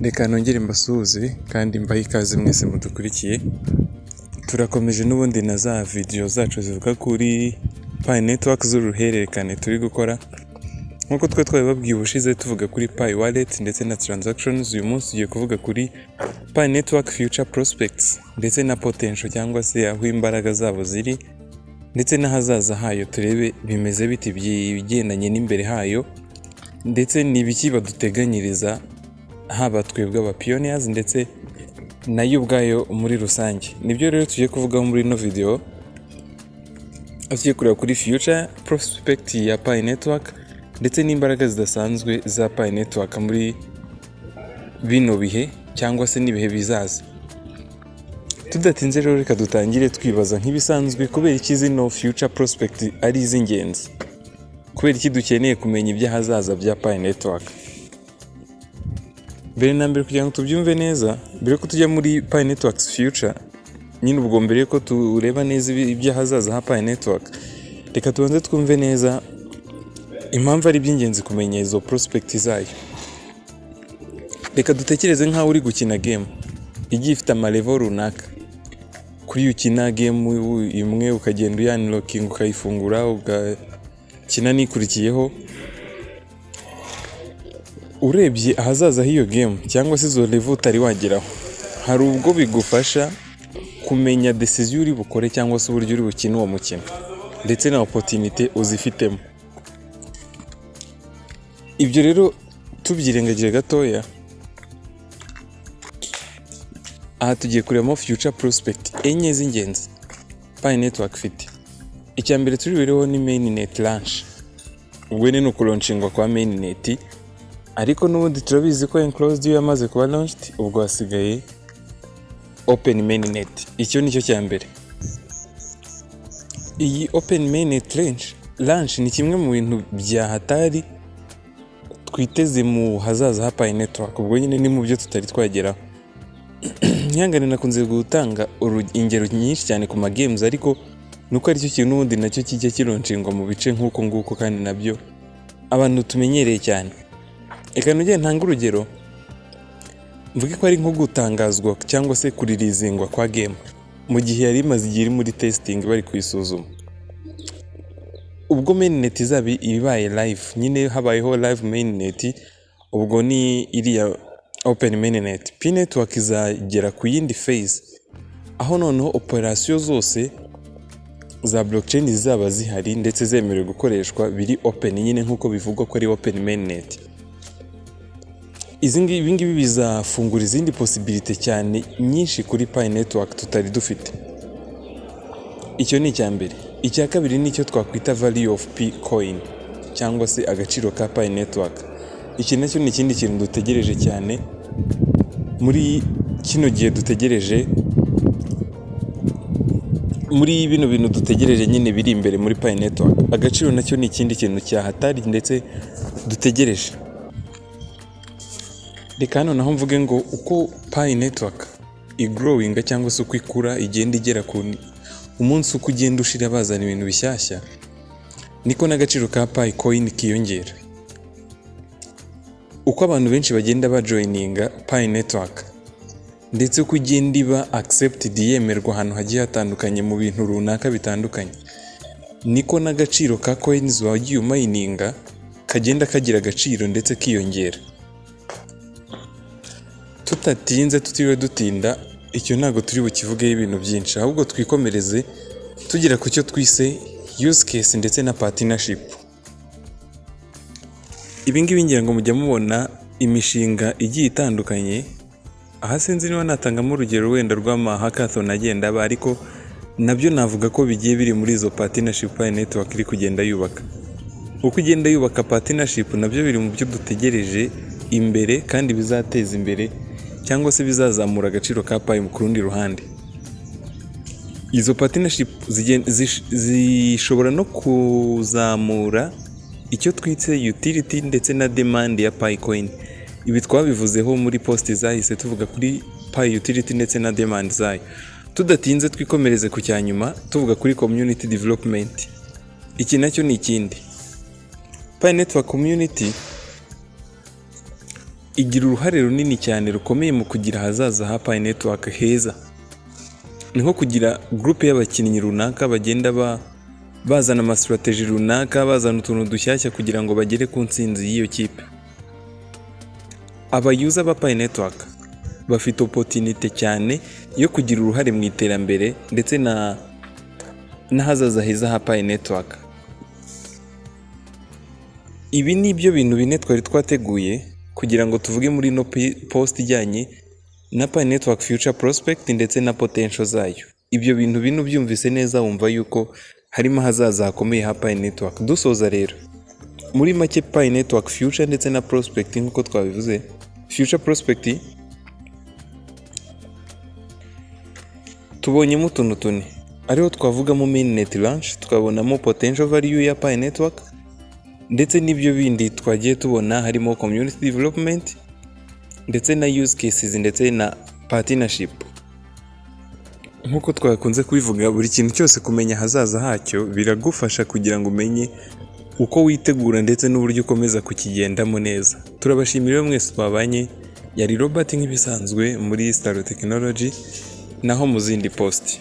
Reka nongere mbasuhuze kandi mbahe ikaze mwese mudukurikiye. Turakomeje n'ubundi na za video zacu zivuga kuri Pi network z'uruhererekane turi gukora. Nkuko twabibabwiye ubushize tuvuga kuri Pi wallet ndetse na transactions, uyu munsi tugiye kuvuga kuri Pi network future prospects ndetse na potential cyangwa se aho imbaraga zabo ziri ndetse n'ahazaza hayo, turebe bimeze biti bigendanye n'imbere hayo ndetse n'ibiki baduteganyiriza haba twebwe aba pioneers ndetse nayo ubwayo muri rusange. Nibyo rero tugiye kuvugaho muri ino video, tugiye kureba kuri future prospect ya Pi network ndetse n'imbaraga zidasanzwe za Pi network muri bino bihe cyangwa se n'ibihe bizaza. Tudatinze rero reka dutangire twibaza nk'ibisanzwe, kubera iki zino future prospect ari iz'ingenzi, kubera iki dukeneye kumenya iby'ahazaza bya Pi network. Mbere na mbere kugira ngo tubyumve neza, mbere ko tujya muri Pi networks future, nyine ubwo mbere ko tureba neza iby'ahazaza ha Pi network, reka tubanze twumve neza impamvu ari iby'ingenzi kumenya izo prospect zayo. Reka dutekereze nk'aho uri gukina game igiye ifite amalevel runaka. Kuri ukina game imwe ukagenda uyanlocking ukayifungura ugakina n'ikurikiyeho, urebye ahazaza h'iyo game cyangwa se izo level utari wageraho, hari ubwo bigufasha kumenya decision uri bukore cyangwa se uburyo uri bukina uwo mukino ndetse na opportunity uzifitemo. Ibyo rero tubyirengagije gatoya, aha tugiye kurebamo future prospect enye z'ingenzi Pi network ifite. Icya mbere turi bureho ni mainnet launch. Ubwo ni ukulaunchingwa kwa mainnet, ariko n'ubundi turabizi ko enclosed yo yamaze kuba launched, ubwo hasigaye open mainnet. Icyo nicyo cya mbere. Iyi open mainnet launch ni kimwe mu bintu bya hatari twiteze mu hazaza ha Pi network, ubwo nyine ni mu byo tutari twageraho. Nyangane nakunze gutanga ingero nyinshi cyane ku games, ariko nuko ari cyo kintu n'ubundi nacyo kijya kironshingwa mu bice nk'uko nguko, kandi nabyo abantu tumenyereye cyane. Reka nugende ntanga urugero, mvuge ko ari nko gutangazwa cyangwa se kuririzingwa kwa game mu gihe yari imaze igihe iri muri testing bari kuyisuzuma. Ubwo mainnet izaba ibaye live, nyine habayeho live mainnet, ubwo ni iriya open mainnet. Pi network izagera ku yindi phase, aho noneho operation zose za blockchain zizaba zihari ndetse zemerewe gukoreshwa biri open, nyine nk'uko bivugwa ko ari open mainnet. Ibi ngibi bizafungura izindi possibility cyane nyinshi kuri Pi network tutari dufite. Icyo ni icya mbere. Icya kabiri ni icyo twakwita value of Pi coin cyangwa se agaciro ka Pi network. Iki nacyo ni ikindi kintu dutegereje cyane muri kino gihe, dutegereje muri bino bintu dutegereje nyine biri imbere muri Pi network. Agaciro nacyo ni ikindi kintu cyahatari ndetse dutegereje. Reka hano naho mvuge ngo uko Pi network igrowinga cyangwa se uko ikura igenda igera ku umunsi uko ugenda ushira bazana ibintu bishyashya, niko n'agaciro ka Pi coin kiyongera. Uko abantu benshi bagenda bajoininga Pi network ndetse uko ugenda iba accepted, yemerwa ahantu hagiye hatandukanye mu bintu runaka bitandukanye, niko n'agaciro ka coins wagiye umininga kagenda kagira agaciro ndetse kiyongera. Tutatinze tutiriwe dutinda, icyo ntago turi bukivugeho ibintu byinshi, ahubwo twikomereze tugira ku cyo twise use case ndetse na partnership. Ibi ngibi ngira ngo mujya mubona imishinga igiye itandukanye. Aha sinzi niba natangamo urugero wenda rw'amahackathon agenda aba, ariko nabyo navuga ko bigiye biri muri izo partnership Pi network iri kugenda yubaka. Uko ugenda yubaka partnership, nabyo biri mu byo dutegereje imbere kandi bizateza imbere cyangwa se bizazamura agaciro ka Pi ku rundi ruhande. Izo partnership zishobora no kuzamura icyo twitse utility ndetse na demand ya Pi coin. Ibi twabivuzeho muri post zahise tuvuga kuri Pi utility ndetse na demand zayo. Tudatinze twikomereze ku cyanyuma tuvuga kuri community development. Iki nacyo ni ikindi. Pi network community igira uruhare runini cyane rukomeye mu kugira ahazaza ha Pi Network heza. Ni nko kugira groupe y'abakinnyi runaka bagenda bazana amastrategy runaka, bazana utuntu dushyashya kugira ngo bagere ku ntsinzi y'iyo kipe. Abayuza ba Pi Network bafite opportunity cyane yo kugira uruhare mu iterambere ndetse n'ahazaza heza ha Pi Network. Ibi ni byo bintu bine twari twateguye kugira ngo tuvuge muri no post ijyanye na Pi Network future prospect ndetse na potential zayo. Ibyo bintu bino byumvise neza wumva yuko harimo hazaza hakomeye ha Pi Network. Dusoza rero muri make Pi Network future ndetse na prospect nk'uko twabivuze. Future prospect tubonyemo utuntu tune, ariho twavugamo mainnet launch, tukabonamo potential value ya Pi Network, ndetse n'ibyo bindi twagiye tubona harimo community development ndetse na use cases ndetse na partnership. Nk'uko twakunze kubivuga, buri kintu cyose kumenya hazaza hacyo biragufasha kugira ngo umenye uko witegura ndetse n'uburyo ukomeza kukigendamo neza. Turabashimira mwese twabanye. Yari Robert nk'ibisanzwe muri Star Technology naho mu zindi post.